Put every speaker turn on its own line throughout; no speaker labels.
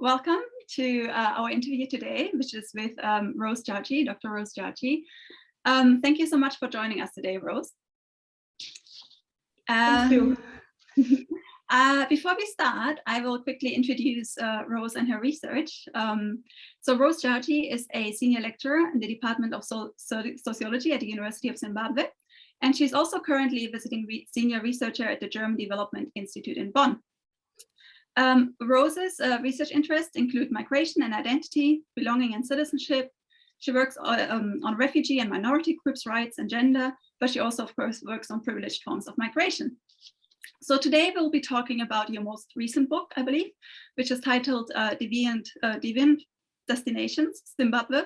Welcome to our interview today, which is with Rose Jaji, Dr. Rose Jaji. Thank you so much for joining us today, Rose.
Thank you.
Before we start, I will quickly introduce Rose and her research. So Rose Jaji is a senior lecturer in the Department of Sociology at the University of Zimbabwe, and she's also currently visiting senior researcher at the German Development Institute in Bonn. Rose's research interests include migration and identity, belonging and citizenship. She works on refugee and minority groups' rights and gender, but she also, of course, works on privileged forms of migration. So today we'll be talking about your most recent book, I believe, which is titled Deviant Destinations, Zimbabwe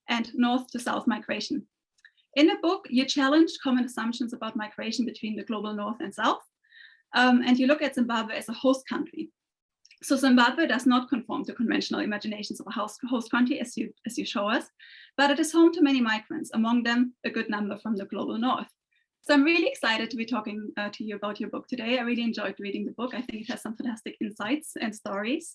and North to South Migration. In the book, you challenge common assumptions about migration between the global North and South, and you look at Zimbabwe as a host country. So Zimbabwe does not conform to conventional imaginations of a host country, as you show us, but it is home to many migrants, among them a good number from the global North. So I'm really excited to be talking to you about your book today. I really enjoyed reading the book. I think it has some fantastic insights and stories.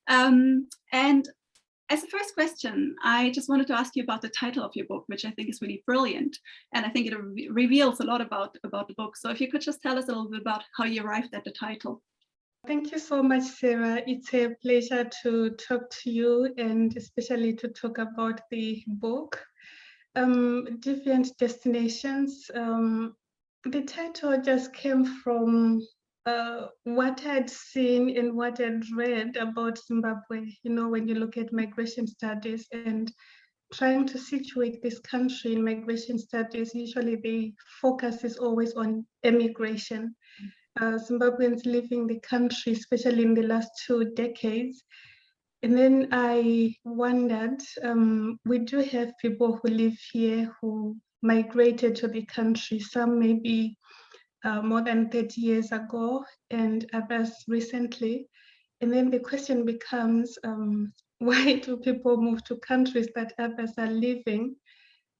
And as a first question, I just wanted to ask you about the title of your book, which I think is really brilliant. And I think it reveals a lot about the book. So if you could just tell us a little bit about how you arrived at the title.
Thank you so much, Sarah. It's a pleasure to talk to you and especially to talk about the book, Deviant Destinations. The title just came from what I'd seen and what I'd read about Zimbabwe. You know, when you look at migration studies and trying to situate this country in migration studies, usually the focus is always on emigration. Zimbabweans leaving the country, especially in the last 2 decades. And then I wondered, we do have people who live here who migrated to the country, some maybe more than 30 years ago and others recently. And then the question becomes, why do people move to countries that others are leaving?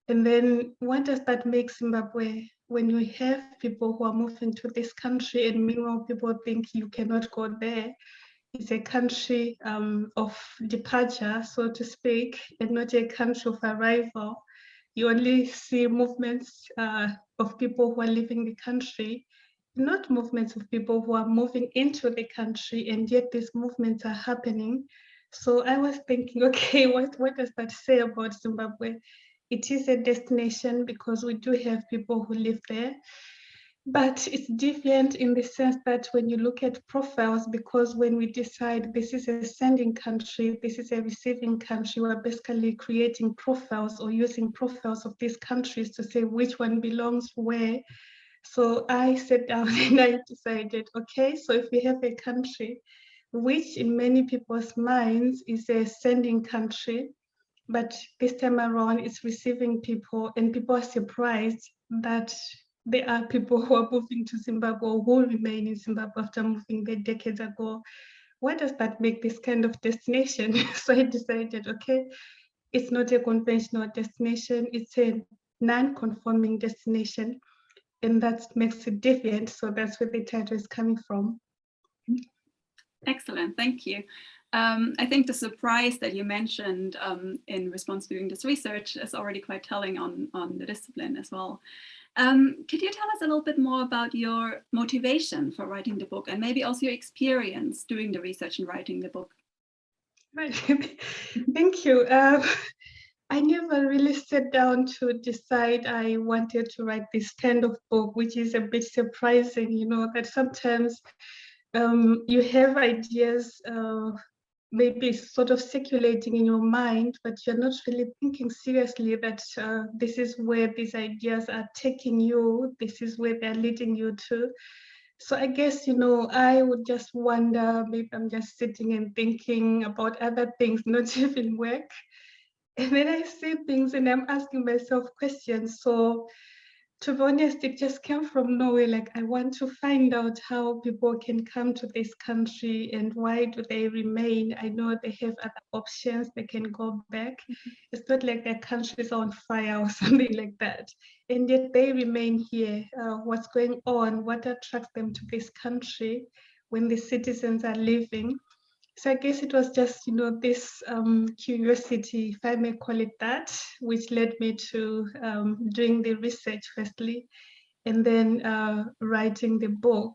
And then what does that make Zimbabwe when you have people who are moving to this country and meanwhile people think you cannot go there? It's a country of departure, so to speak, and not a country of arrival. You only see movements of people who are leaving the country, not movements of people who are moving into the country, and yet these movements are happening. So I was thinking, okay, what does that say about Zimbabwe? It is a destination because we do have people who live there, but it's deviant in the sense that when you look at profiles, because when we decide this is a sending country, this is a receiving country, we're basically creating profiles or using profiles of these countries to say which one belongs where. So I sat down and I decided, okay, so if we have a country, which in many people's minds is a sending country, but this time around it's receiving people, and people are surprised that there are people who are moving to Zimbabwe or who remain in Zimbabwe after moving there decades ago. Why does that make this kind of destination? So I decided, okay, it's not a conventional destination, it's a non-conforming destination, and that makes it deviant. So that's where the title is coming from.
Excellent, thank you. I think the surprise that you mentioned in response to doing this research is already quite telling on the discipline as well. Could you tell us a little bit more about your motivation for writing the book and maybe also your experience doing the research and writing the book?
Right. Thank you. I never really sat down to decide I wanted to write this kind of book, which is a bit surprising, you know, that sometimes you have ideas maybe sort of circulating in your mind, but you're not really thinking seriously that this is where these ideas are taking you, this is where they're leading you to. So I guess, you know, I would just wonder, maybe I'm just sitting and thinking about other things, not even work. And then I see things and I'm asking myself questions. So to be honest, it just came from nowhere. Like, I want to find out how people can come to this country and why do they remain. I know they have other options, they can go back. It's not like their country is on fire or something like that. And yet they remain here. What's going on? What attracts them to this country when the citizens are leaving? So I guess it was just, this curiosity, if I may call it that, which led me to doing the research firstly, and then writing the book.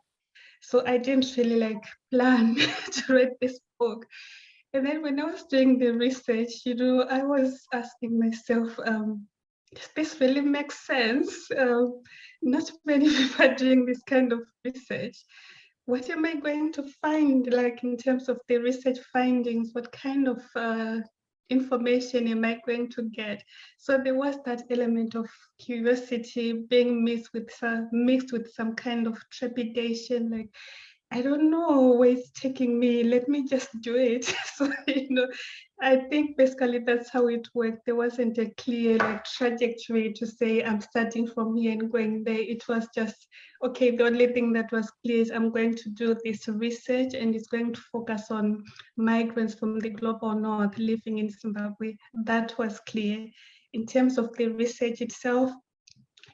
So I didn't really plan to write this book. And then when I was doing the research, I was asking myself, does this really make sense? Not many people are doing this kind of research. What am I going to find, in terms of the research findings? What kind of information am I going to get? So there was that element of curiosity being mixed with some kind of trepidation, I don't know where it's taking me. Let me just do it. So, I think basically that's how it worked. There wasn't a clear trajectory to say I'm starting from here and going there. It was just, okay, the only thing that was clear is I'm going to do this research and it's going to focus on migrants from the global north living in Zimbabwe. That was clear. In terms of the research itself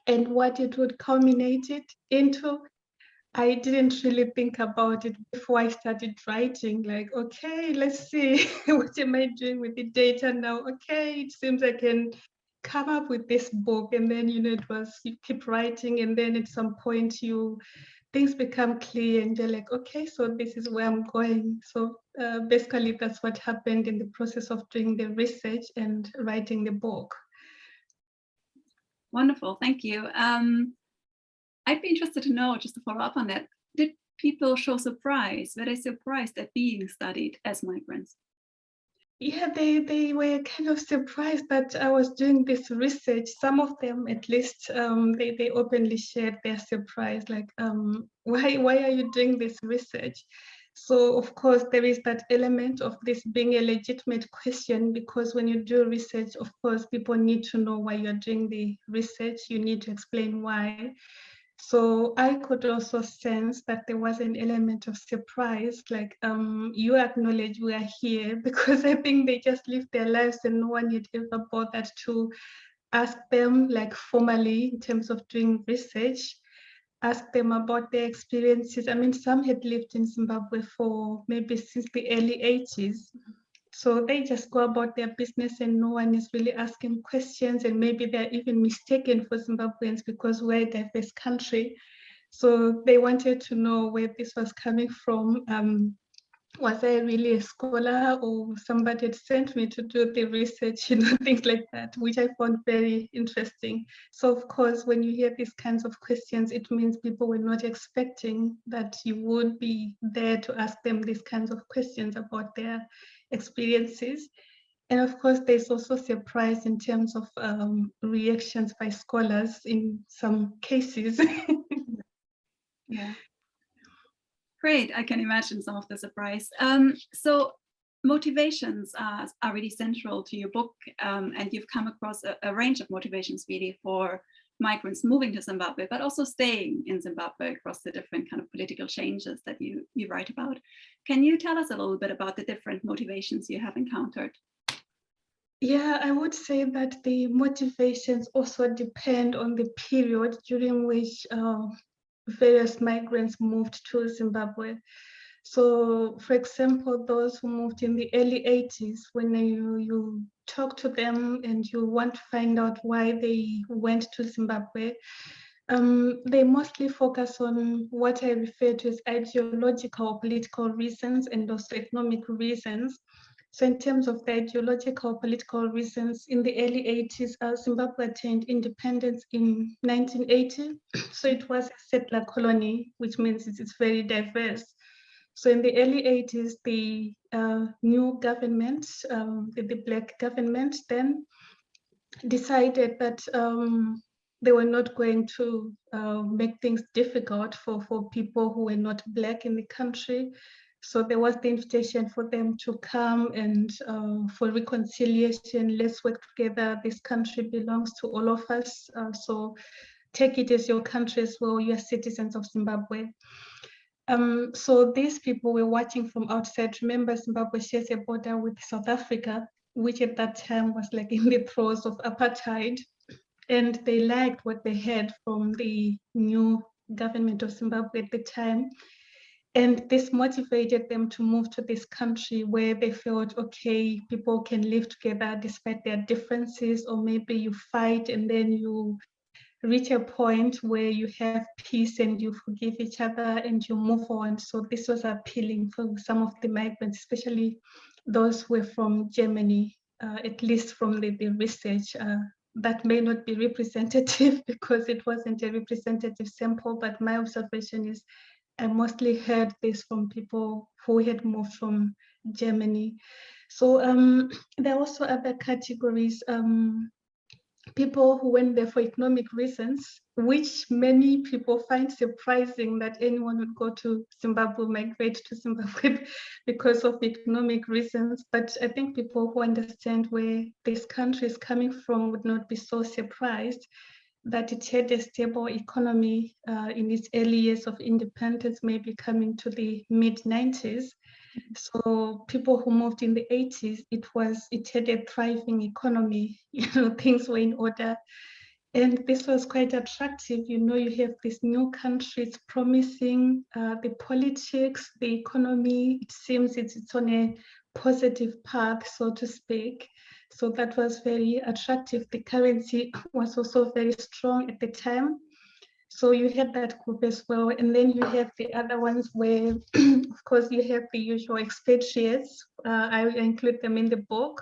and what it would culminate it into, I didn't really think about it before I started writing. Okay, let's see, what am I doing with the data now? Okay, it seems I can come up with this book. And then, it was, you keep writing, and then at some point things become clear and you're like, okay, so this is where I'm going. So basically that's what happened in the process of doing the research and writing the book.
Wonderful, thank you. I'd be interested to know, just to follow up on that, did people show surprise? Were they surprised at being studied as migrants?
Yeah, they were kind of surprised that I was doing this research. Some of them, at least, they openly shared their surprise, why are you doing this research? So of course, there is that element of this being a legitimate question, because when you do research, of course, people need to know why you're doing the research. You need to explain why. So I could also sense that there was an element of surprise, you acknowledge we are here, because I think they just lived their lives and no one had ever bothered to ask them formally in terms of doing research, ask them about their experiences. I mean, some had lived in Zimbabwe for maybe since the early 80s. So they just go about their business and no one is really asking questions, and maybe they're even mistaken for Zimbabweans because we're a diverse country. So they wanted to know where this was coming from. Was I really a scholar, or somebody had sent me to do the research, things like that, which I found very interesting. So of course, when you hear these kinds of questions, it means people were not expecting that you would be there to ask them these kinds of questions about their experiences. And of course, there's also surprise in terms of reactions by scholars in some cases.
Yeah. Great, I can imagine some of the surprise. So motivations are really central to your book, and you've come across a range of motivations really for migrants moving to Zimbabwe, but also staying in Zimbabwe across the different kind of political changes that you write about. Can you tell us a little bit about the different motivations you have encountered?
Yeah, I would say that the motivations also depend on the period during which various migrants moved to Zimbabwe. So, for example, those who moved in the early 80s, when you talk to them and you want to find out why they went to Zimbabwe, they mostly focus on what I refer to as ideological or political reasons and also economic reasons. So in terms of the ideological political reasons, in the early 80s, Zimbabwe attained independence in 1980. So it was a settler colony, which means it's very diverse. So in the early 80s, the new government, the Black government then decided that they were not going to make things difficult for people who were not Black in the country. So there was the invitation for them to come and for reconciliation, let's work together. This country belongs to all of us. So take it as your country as well. You are citizens of Zimbabwe. So these people were watching from outside. Remember, Zimbabwe shares a border with South Africa, which at that time was in the throes of apartheid. And they liked what they heard from the new government of Zimbabwe at the time. And this motivated them to move to this country where they felt, okay, people can live together despite their differences, or maybe you fight and then you reach a point where you have peace and you forgive each other and you move on. So this was appealing for some of the migrants, especially those who were from Germany, at least from the research. That may not be representative because it wasn't a representative sample, but my observation is I mostly heard this from people who had moved from Germany. So there are also other categories, people who went there for economic reasons, which many people find surprising that anyone would go to Zimbabwe, migrate to Zimbabwe because of economic reasons. But I think people who understand where this country is coming from would not be so surprised that it had a stable economy in its early years of independence, maybe coming to the mid-90s. So people who moved in the 80s, it had a thriving economy, things were in order. And this was quite attractive. You have this new country, it's promising, the politics, the economy, it seems it's on a positive path, so to speak. So that was very attractive. The currency was also very strong at the time. So you have that group as well. And then you have the other ones where, of course, you have the usual expatriates. I include them in the book,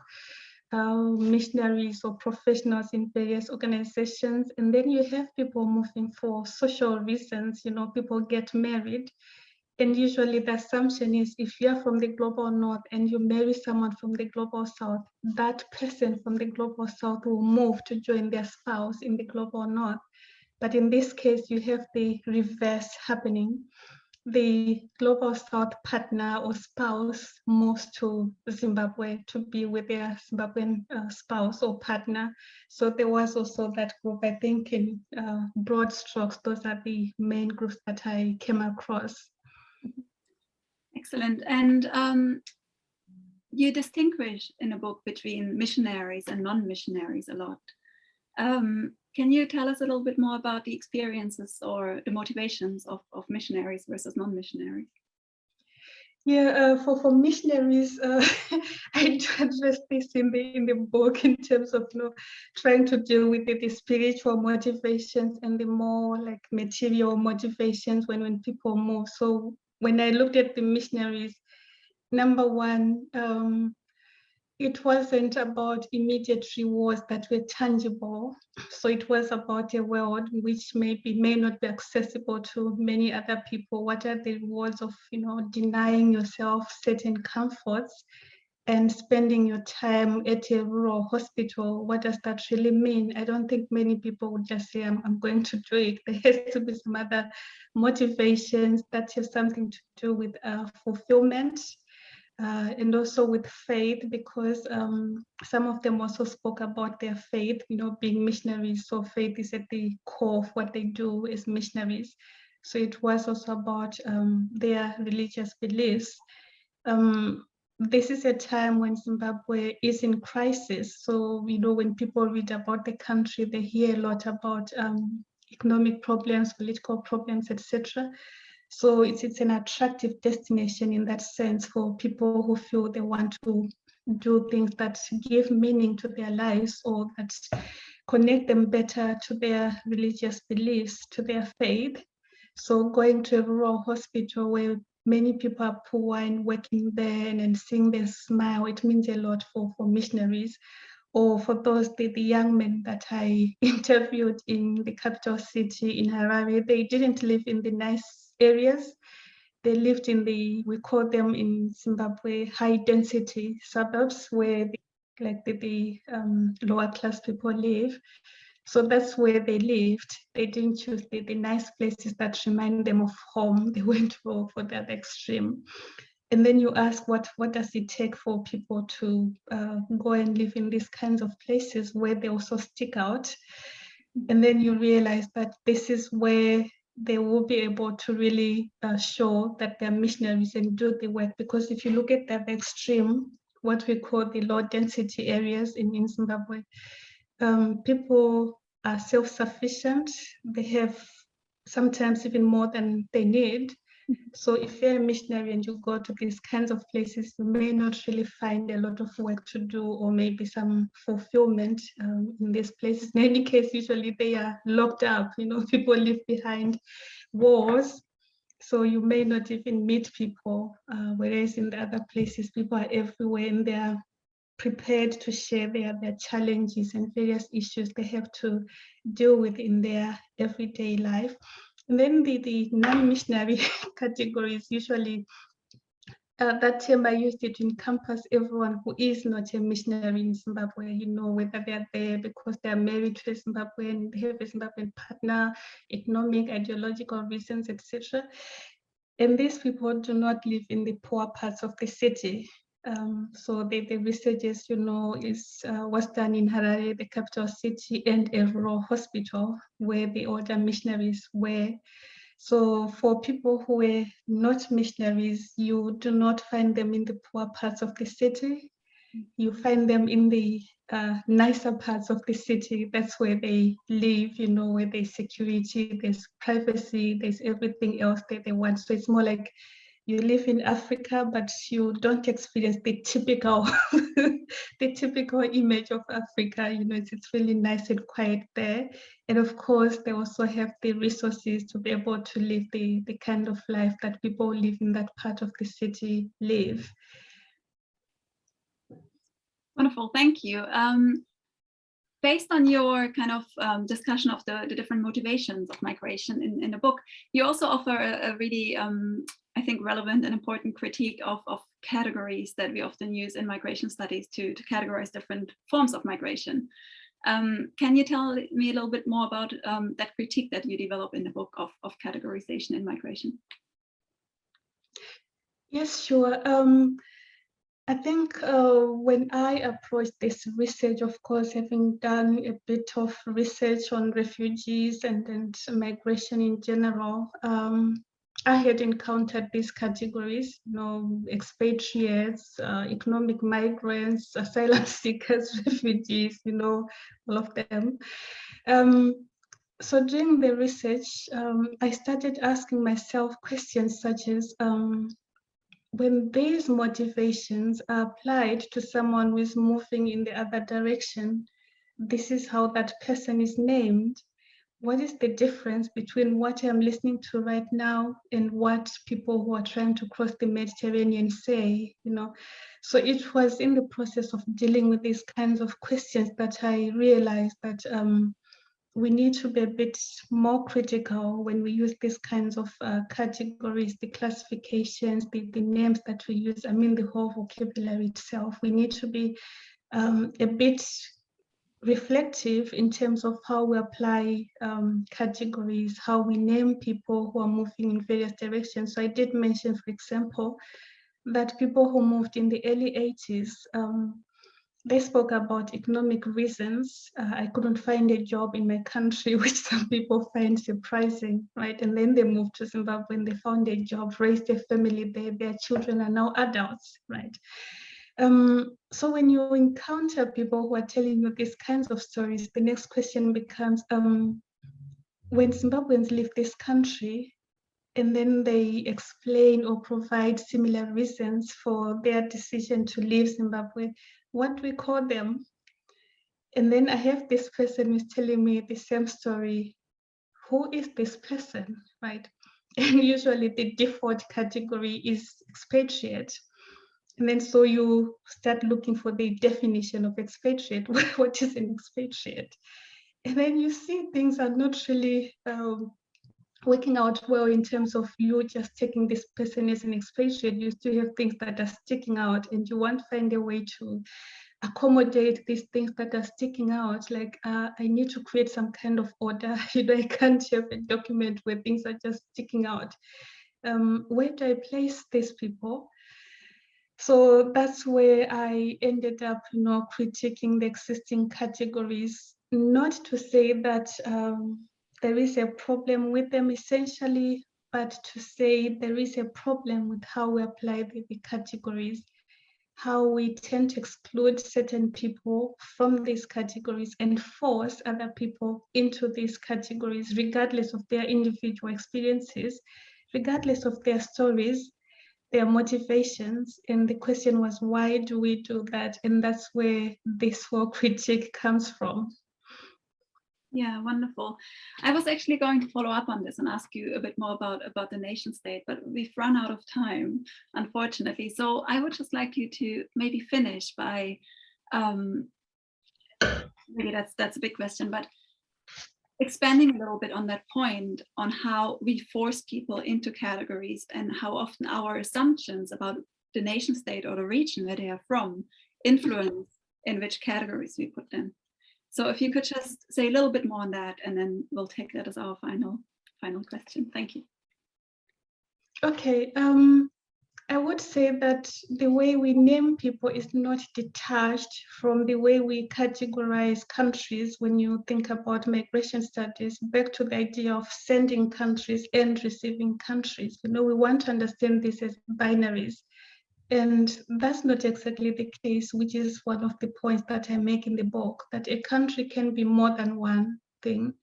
missionaries or professionals in various organizations. And then you have people moving for social reasons. People get married. And usually the assumption is if you're from the global north and you marry someone from the global south, that person from the global south will move to join their spouse in the global north. But in this case, you have the reverse happening. The global south partner or spouse moves to Zimbabwe to be with their Zimbabwean spouse or partner. So there was also that group. I think in broad strokes, those are the main groups that I came across.
Excellent. And you distinguish in a book between missionaries and non-missionaries a lot. Can you tell us a little bit more about the experiences or the motivations of missionaries versus non-missionaries?
Yeah, for missionaries, I do address this in the book in terms of trying to deal with the spiritual motivations and the more like material motivations when people move. So when I looked at the missionaries, number one, it wasn't about immediate rewards that were tangible. So it was about a world which may not be accessible to many other people. What are the rewards of denying yourself certain comforts and spending your time at a rural hospital? What does that really mean? I don't think many people would just say, I'm going to do it. There has to be some other motivations that have something to do with fulfillment. And also with faith, because some of them also spoke about their faith, being missionaries. So faith is at the core of what they do as missionaries. So it was also about their religious beliefs. This is a time when Zimbabwe is in crisis. So, when people read about the country, they hear a lot about economic problems, political problems, etc. So it's an attractive destination in that sense for people who feel they want to do things that give meaning to their lives or that connect them better to their religious beliefs, to their faith. So going to a rural hospital where many people are poor and working there and seeing them smile, it means a lot for missionaries. Or for those, the young men that I interviewed in the capital city in Harare, they didn't live in the nice areas. They lived in we call them in Zimbabwe, high density suburbs where the lower class people live. So that's where they lived. They didn't choose the nice places that remind them of home. They went for the other extreme. And then you ask, what does it take for people to go and live in these kinds of places where they also stick out? And then you realize that this is where they will be able to really show that they're missionaries and do the work. Because if you look at the extreme, what we call the low density areas in Zimbabwe, people are self-sufficient. They have sometimes even more than they need. So if you're a missionary and you go to these kinds of places, you may not really find a lot of work to do, or maybe some fulfillment in these places. In any case, usually they are locked up, people live behind walls. So you may not even meet people, whereas in the other places, people are everywhere and they are prepared to share their challenges and various issues they have to deal with in their everyday life. And then the non-missionary categories, usually that term I used it to encompass everyone who is not a missionary in Zimbabwe, whether they're there because they're married to a Zimbabwean, they have a Zimbabwean partner, economic, ideological reasons, etc. And these people do not live in the poor parts of the city. So the research, as you know, was done in Harare, the capital city, and a rural hospital where the older missionaries were. So for people who were not missionaries, you do not find them in the poor parts of the city. You find them in the nicer parts of the city. That's where they live, where there's security, there's privacy, there's everything else that they want. So it's more like you live in Africa, but you don't experience the typical the typical image of Africa. It's really nice and quiet there. And of course, they also have the resources to be able to live the kind of life that people who live in that part of the city live.
Wonderful, thank you. Based on your kind of discussion of the different motivations of migration in the book, you also offer a really, I think, relevant and important critique of categories that we often use in migration studies to categorize different forms of migration. Can you tell me a little bit more about that critique that you develop in the book of categorization in migration?
Yes, sure. I think when I approached this research, of course, having done a bit of research on refugees and migration in general, I had encountered these categories, expatriates, economic migrants, asylum seekers, refugees, all of them. So during the research, I started asking myself questions such as, when these motivations are applied to someone who is moving in the other direction, this is how that person is named. What is the difference between what I'm listening to right now and what people who are trying to cross the Mediterranean say, So it was in the process of dealing with these kinds of questions that I realized that we need to be a bit more critical when we use these kinds of categories, the classifications, the names that we use, the whole vocabulary itself. We need to be a bit reflective in terms of how we apply categories, how we name people who are moving in various directions. So I did mention, for example, that people who moved in the early 80s, they spoke about economic reasons. I couldn't find a job in my country, which some people find surprising, right? And then they moved to Zimbabwe and they found a job, raised a family there. Their children are now adults, right? So when you encounter people who are telling you these kinds of stories, the next question becomes, when Zimbabweans leave this country, and then they explain or provide similar reasons for their decision to leave Zimbabwe, what do we call them? And then I have this person who's telling me the same story. Who is this person, right? And usually the default category is expatriate. And then so you start looking for the definition of expatriate. What is an expatriate? And then you see things are not really working out well in terms of you just taking this person as an expatriate. You still have things that are sticking out, and you want to find a way to accommodate these things that are sticking out. Like I need to create some kind of order. I can't have a document where things are just sticking out. Where do I place these people? So that's where I ended up, critiquing the existing categories, not to say that there is a problem with them essentially, but to say there is a problem with how we apply the categories, how we tend to exclude certain people from these categories and force other people into these categories, regardless of their individual experiences. regardless of their stories, their motivations. And the question was, why do we do that? And that's where this whole critique comes from.
Yeah, wonderful. I was actually going to follow up on this and ask you a bit more about the nation state, but we've run out of time, unfortunately. So I would just like you to maybe finish by, maybe that's a big question, but expanding a little bit on that point on how we force people into categories and how often our assumptions about the nation state or the region where they are from influence in which categories we put them. So if you could just say a little bit more on that, and then we'll take that as our final question. Thank you.
Okay, I would say that the way we name people is not detached from the way we categorize countries when you think about migration studies, back to the idea of sending countries and receiving countries. You know, we want to understand this as binaries. And that's not exactly the case, which is one of the points that I make in the book, that a country can be more than one thing.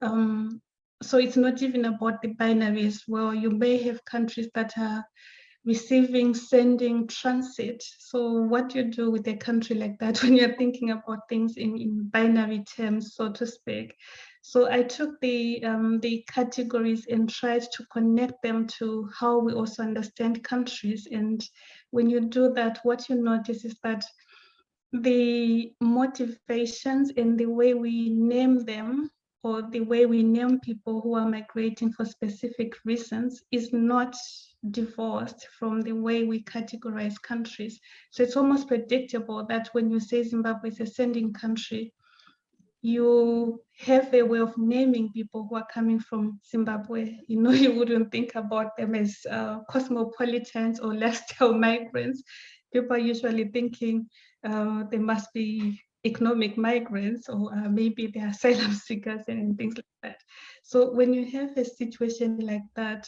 So it's not even about the binaries. Well, you may have countries that are receiving, sending, transit. So what you do with a country like that when you're thinking about things in binary terms, so to speak. So I took the categories and tried to connect them to how we also understand countries. And when you do that, what you notice is that the motivations and the way we name them, or the way we name people who are migrating for specific reasons, is not divorced from the way we categorize countries. So it's almost predictable that when you say Zimbabwe is a sending country, you have a way of naming people who are coming from Zimbabwe. You know, you wouldn't think about them as cosmopolitans or lifestyle migrants. People are usually thinking they must be economic migrants, or maybe they're asylum seekers and things like that. So when you have a situation like that,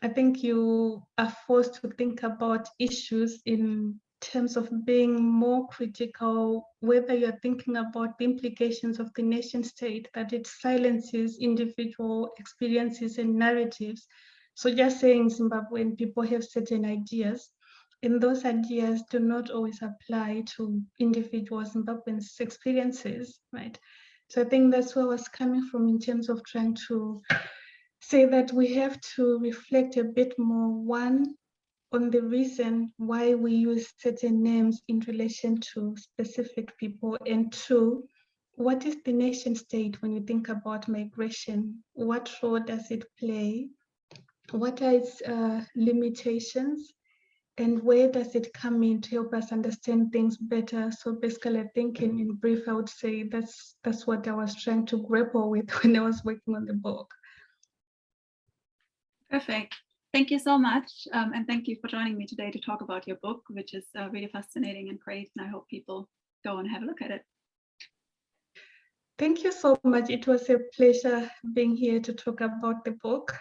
I think you are forced to think about issues in terms of being more critical, whether you're thinking about the implications of the nation state, that it silences individual experiences and narratives. So just saying Zimbabwean people have certain ideas, and those ideas do not always apply to individual Zimbabweans' experiences, right? So I think that's where I was coming from in terms of trying to say that we have to reflect a bit more, one, on the reason why we use certain names in relation to specific people, and two, what is the nation state when you think about migration? What role does it play? What are its limitations? And where does it come in to help us understand things better? So basically, I think in brief, I would say that's what I was trying to grapple with when I was working on the book.
Perfect. Thank you so much. And thank you for joining me today to talk about your book, which is really fascinating and great. And I hope people go and have a look at it.
Thank you so much. It was a pleasure being here to talk about the book.